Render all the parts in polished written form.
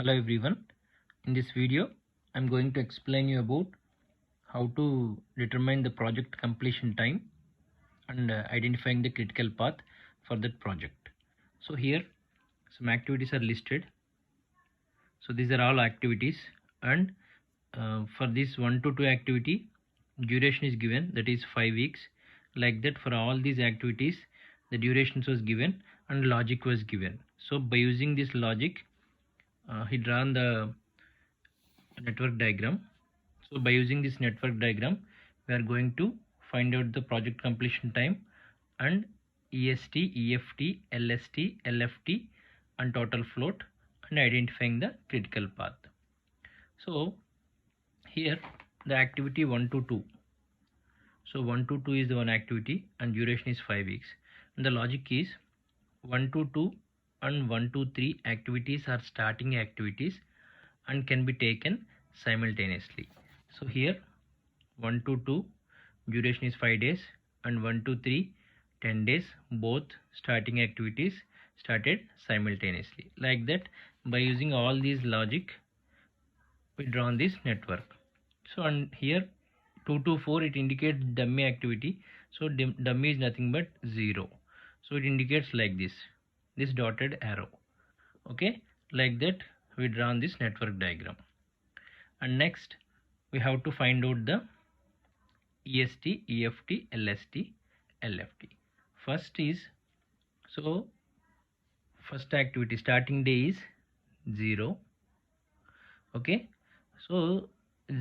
Hello everyone. In this video, I'm going to explain you about how to determine the project completion time and identifying the critical path for that project. So here some activities are listed. So these are all activities, and for this 1 to 2 activity, duration is given, that is 5 weeks. Like that, for all these activities, the durations was given and logic was given. So by using this logic, he drawn the network diagram. So by using this network diagram, we are going to find out the project completion time and EST, EFT, LST, LFT and total float, and identifying the critical path. So here the activity 1 to 2. So 1 to 2 is the one activity and duration is 5 weeks. And the logic is 1 to 2 and 1 to 3 activities are starting activities and can be taken simultaneously. So here 1 to 2 duration is 5 days and 1 to 3 10 days, both starting activities started simultaneously. Like that, by using all these logic, we draw on this network. So and here 2 to 4, it indicates dummy activity. So dummy is nothing but 0. So it indicates like this dotted arrow. Okay, like that we draw on this network diagram. And next we have to find out the EST, EFT, LST, LFT. First is, so first activity starting day is 0. Okay, so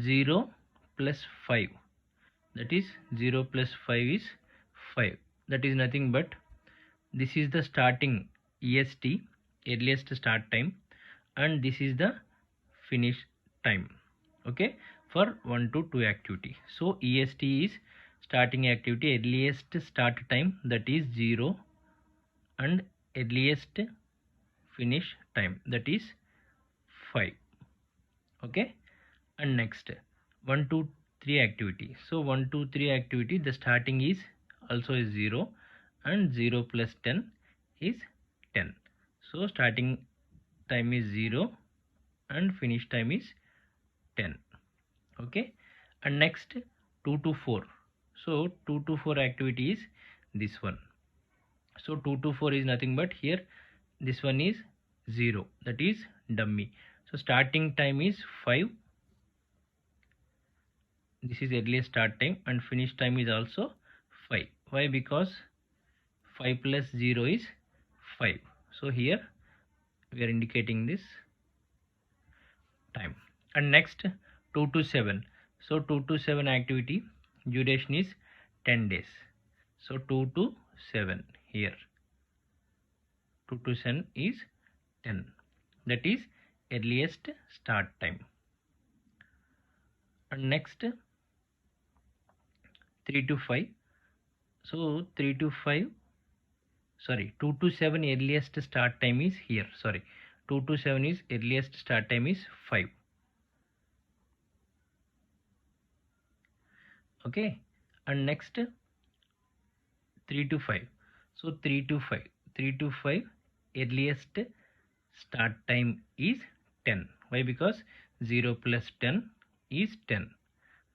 0 plus 5, that is 0 plus 5 is 5. That is nothing but, this is the starting EST, earliest start time, and this is the finish time. Okay, for 1 to 2 activity. So EST is starting activity, earliest start time, that is 0, and earliest finish time, that is 5. Okay, and next 1 to 3 activity. So 1 to 3 activity, the starting is also is 0 and 0 plus 10 is 10. So starting time is 0 and finish time is 10. Okay, and next 2 to 4. So 2 to 4 activity is this one. So 2 to 4 is nothing but, here this one is 0, that is dummy. So starting time is 5, this is earliest start time, and finish time is also 5. Why? Because 5 plus 0 is 5. So here we are indicating this time. And next 2 to 7. So 2 to 7 activity, duration is 10 days. So 2 to 7, here 2 to 7 is 10, that is earliest start time. And next 3 to 5. So 3 to 5, sorry, 2 to 7 earliest start time is here, sorry, 2 to 7 is earliest start time is 5. Okay, and next 3 to 5. So 3 to 5, 3 to 5 earliest start time is 10. Why? Because 0 plus 10 is 10,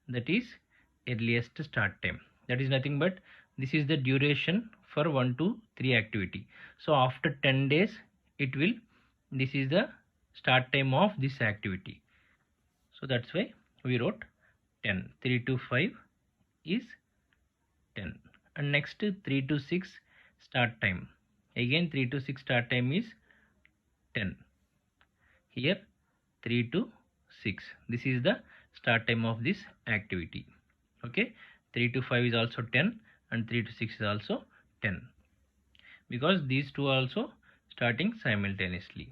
that is earliest start time. That is nothing but, this is the duration for 1 to 3 activity. So after 10 days it will, this is the start time of this activity. So that's why we wrote 10. 3 to 5 is 10. And next 3 to 6 start time, again 3 to 6 start time is 10. Here 3 to 6, this is the start time of this activity. Okay, 3 to 5 is also 10 and 3 to 6 is also 10, because these two are also starting simultaneously.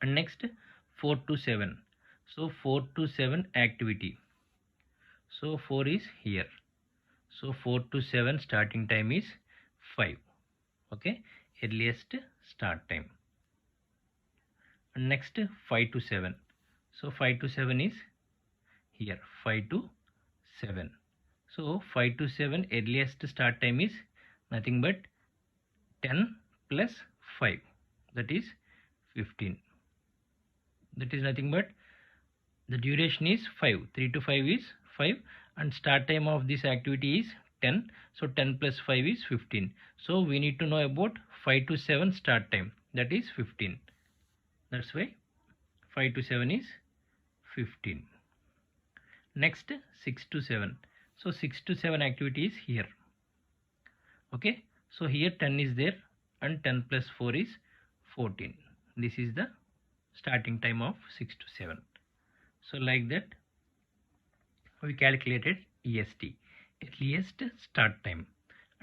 And next 4 to 7. So 4 to 7 activity, so 4 is here. So 4 to 7 starting time is 5. Okay, earliest start time. And next 5 to 7. So 5 to 7 is here, 5 to 7. So 5 to 7 earliest start time is nothing but 10 plus 5, that is 15. that is nothing but the duration is 5. 3 to 5 is 5, and start time of this activity is 10. So 10 plus 5 is 15. So we need to know about 5 to 7 start time, that is 15. That's why 5 to 7 is 15. Next 6 to 7. So 6 to 7 activity is here. Okay, so here 10 is there and 10 plus 4 is 14. This is the starting time of 6 to 7. So like that we calculated EST, earliest start time.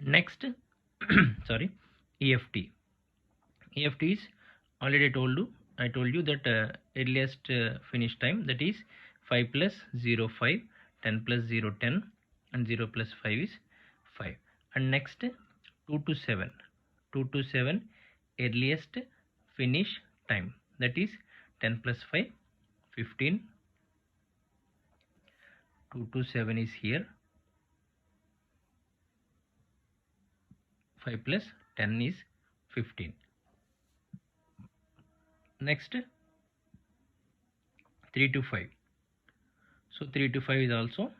Next sorry, EFT. EFT is already I told you that earliest finish time, that is 5 plus 0 5, 10 plus 0 10, and 0 plus 5 is 5. And next 2 to 7. 2 to 7 earliest finish time, that is 10 plus 5 15. 2 to 7 is here, 5 plus 10 is 15. Next 3 to 5. So 3 to 5 is also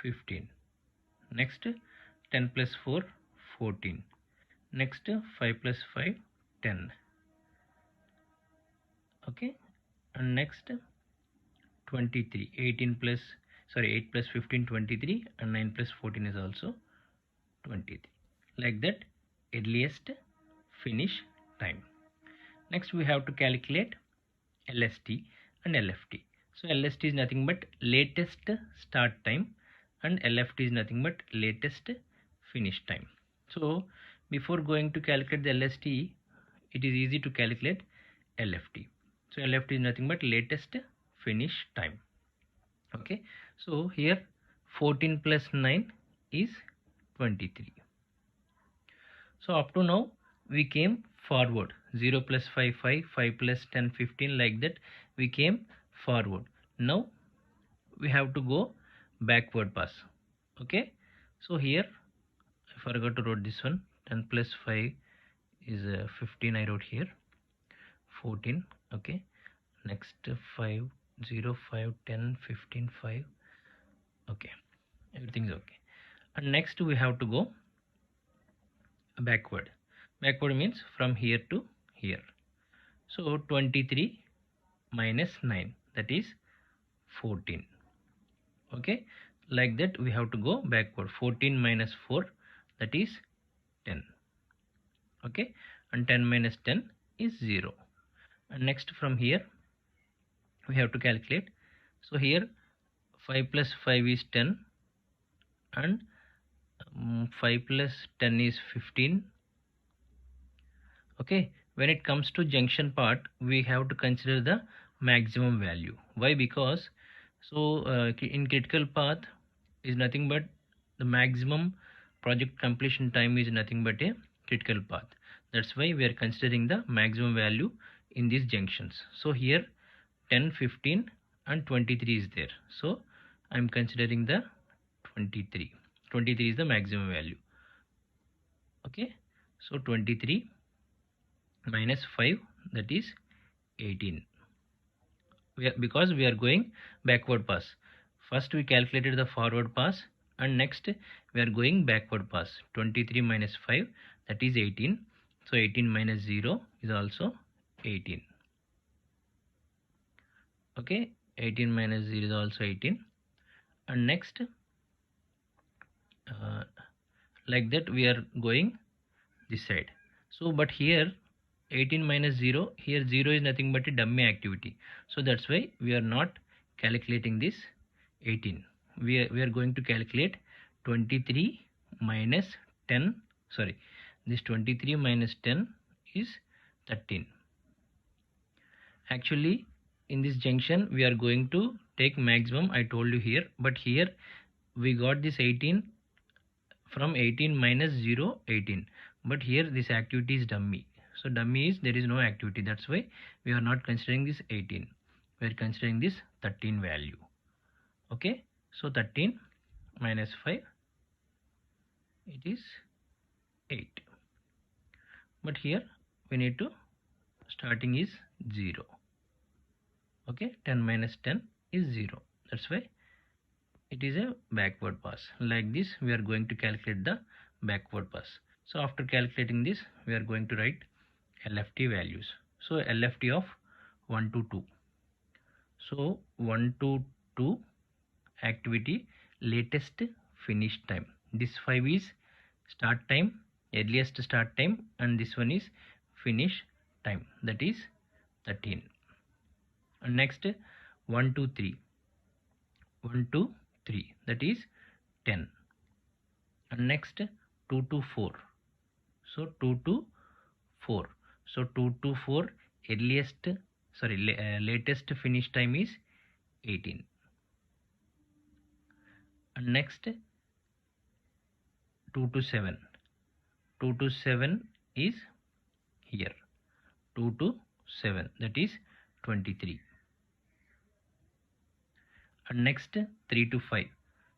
15. Next 10 plus 4 14. Next 5 plus 5 10. Okay, and next 23. 18 plus 8 plus 15 23, and 9 plus 14 is also 23. Like that, earliest finish time. Next we have to calculate LST and LFT. So LST is nothing but latest start time, and LFT is nothing but latest finish time. So before going to calculate the LST, it is easy to calculate LFT. So LFT is nothing but latest finish time. Okay, so here 14 plus 9 is 23. So up to now we came forward, 0 plus 5 5, 5 plus 10 15, like that we came forward. Now we have to go backward pass. Okay, so here I forgot to write this one. 10 plus 5 is 15, I wrote here 14. Okay, next 5 0 5 10 15 5. Okay, everything is okay. And next we have to go backward. Backward means from here to here. So 23 minus 9, that is 14. Okay, like that we have to go backward. 14 minus 4, that is 10. Okay, and 10 minus 10 is 0. And next from here we have to calculate. So here 5 plus 5 is 10, and 5 plus 10 is 15. Okay, when it comes to junction part, we have to consider the maximum value. Why? Because in critical path is nothing but the maximum project completion time is nothing but a critical path. That's why we are considering the maximum value in these junctions. So here 10 15 and 23 is there, so I am considering the 23. 23 is the maximum value. Okay, so 23 minus 5, that is 18. Because we are going backward pass. First we calculated the forward pass, and next we are going backward pass. 23 minus 5, that is 18. So 18 minus 0 is also 18. Okay, 18 minus 0 is also 18. And next like that we are going this side. So but here 18 minus 0, here 0 is nothing but a dummy activity, so that's why we are not calculating this 18. We are going to calculate 23 minus 10, sorry, this 23 minus 10 is 13. Actually in this junction we are going to take maximum, I told you here, but here we got this 18 from 18 minus 0 18, but here this activity is dummy. So dummy is there is no activity, that's why we are not considering this 18. We are considering this 13 value. Okay, so 13 minus 5, it is 8. But here we need to starting is 0. Okay, 10 minus 10 is 0. That's why it is a backward pass. Like this we are going to calculate the backward pass. So after calculating this we are going to write LFT values. So LFT of 1 to 2. So 1 to 2 activity latest finish time. This 5 is start time, earliest start time, and this one is finish time, that is 13. And next 1 to 3. 1 to 3, that is 10. And next 2 to 4. So 2 to 4. So 2 to 4 latest finish time is 18. And next 2 to 7. 2 to 7 is here. 2 to 7, that is 23. And next 3 to 5.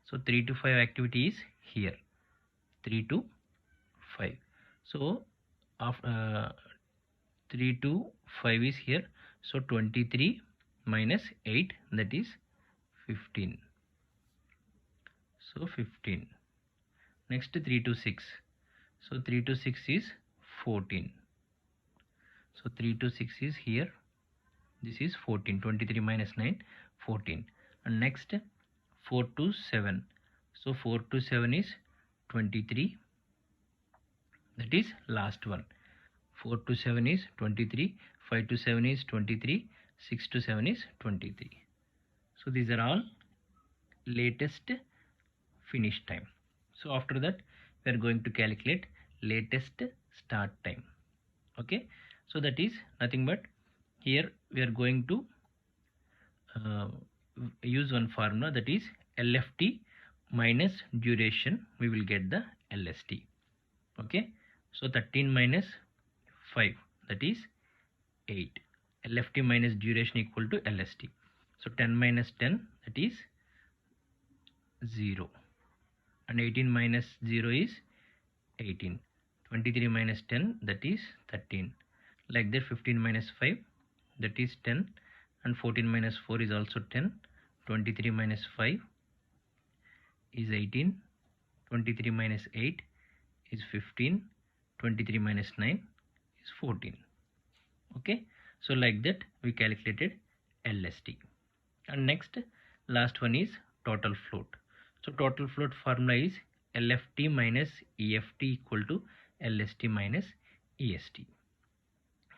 So 3 to 5 activity is here. 3 to 5. So after 3 to 5 is here. So 23 minus 8, that is 15. So 15. Next 3 to 6. So 3 to 6 is 14. So 3 to 6 is here. This is 14. 23 minus 9, 14. And next 4 to 7. So 4 to 7 is 23. That is last one. 4 to 7 is 23. 5 to 7 is 23. 6 to 7 is 23. So these are all latest finish time. So after that we are going to calculate latest start time. Okay, so that is nothing but here we are going to use one formula, that is LFT minus duration, we will get the LST. Okay, so 13 minus 5, that is 8. LFT minus duration equal to LST. So 10 minus 10, that is 0. And 18 minus 0 is 18. 23 minus 10, that is 13. Like that 15 minus 5, that is 10. And 14 minus 4 is also 10. 23 minus 5 is 18. 23 minus 8 is 15. 23 minus 9 is 14. Okay, so like that we calculated LST. And next last one is total float. So total float formula is LFT minus EFT equal to LST minus EST.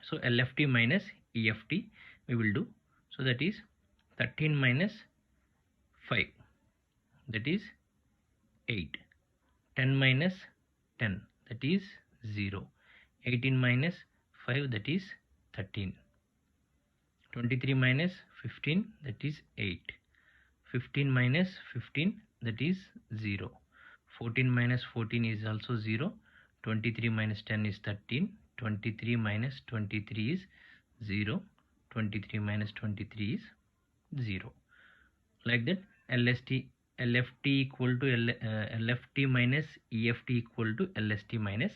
So LFT minus EFT we will do. So that is 13 minus 5, that is 8. 10 minus 10, that is 0. 18 minus 5, that is 13. 23 minus 15, that is 8. 15 minus 15, that is 0. 14 minus 14 is also 0. 23 minus 10 is 13. 23 minus 23 is 0. 23 minus 23 is 0. Like that LFT equal to LFT minus EFT equal to LST minus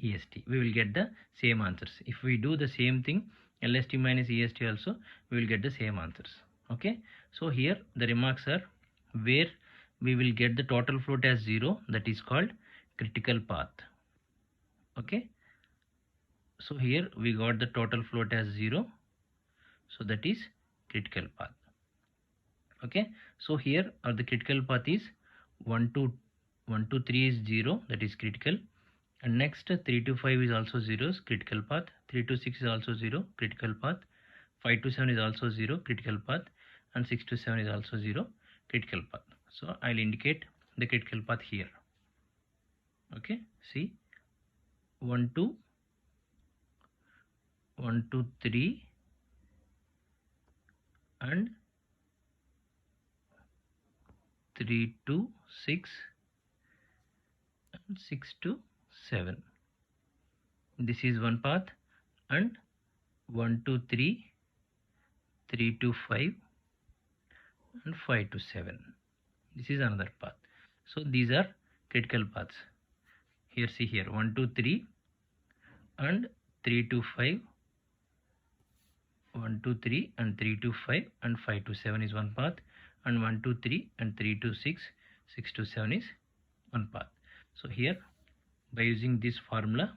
EST. We will get the same answers. If we do the same thing LST minus EST also, we will get the same answers. Okay, so here the remarks are where we will get the total float as 0, that is called critical path. Okay, so here we got the total float as 0, so that is critical path. Okay, so here are the critical path is 1 to 3 is 0, that is critical. And next 3 to 5 is also 0, critical path. 3 to 6 is also 0, critical path. 5 to 7 is also 0, critical path. And 6 to 7 is also 0, critical path. So I'll indicate the critical path here. Okay, see 1 to 3 and 3 to 6 and 6 to 7. This is one path. And 1 to 3, 3 to 5 and 5 to 7. This is another path. So these are critical paths. Here see here 1 to 3 and 3 to 5, 1 to 3 and 3 to 5 and 5 to 7 is one path, and 1 to 3 and 3 to 6, 6 to 7 is one path. So here by using this formula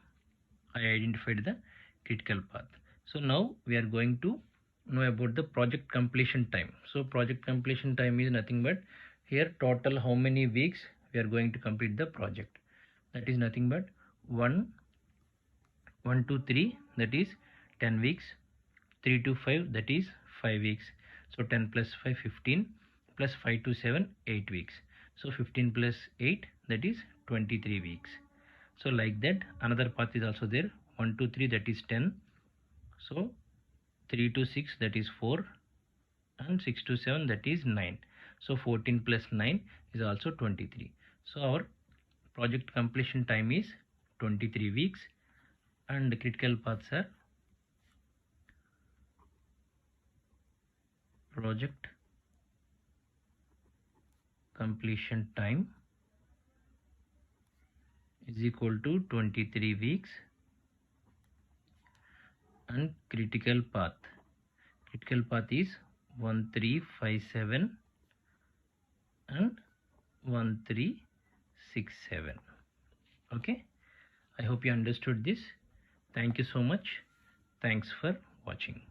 I identified the critical path. So now we are going to know about the project completion time. So project completion time is nothing but here total how many weeks we are going to complete the project. That is nothing but 1 to 3, that is 10 weeks, 3 to 5, that is 5 weeks. So 10 plus 5, 15, plus 5 to 7, 8 weeks. So 15 plus 8, that is 23 weeks. So like that another path is also there, 1 to 3, that is 10. So 3 to 6, that is 4, and 6 to 7, that is 9. So 14 plus 9 is also 23. So our project completion time is 23 weeks, and the critical paths are project completion time is equal to 23 weeks, and critical path is 1357 and 1367. Okay, I hope you understood this. Thank you so much. Thanks for watching.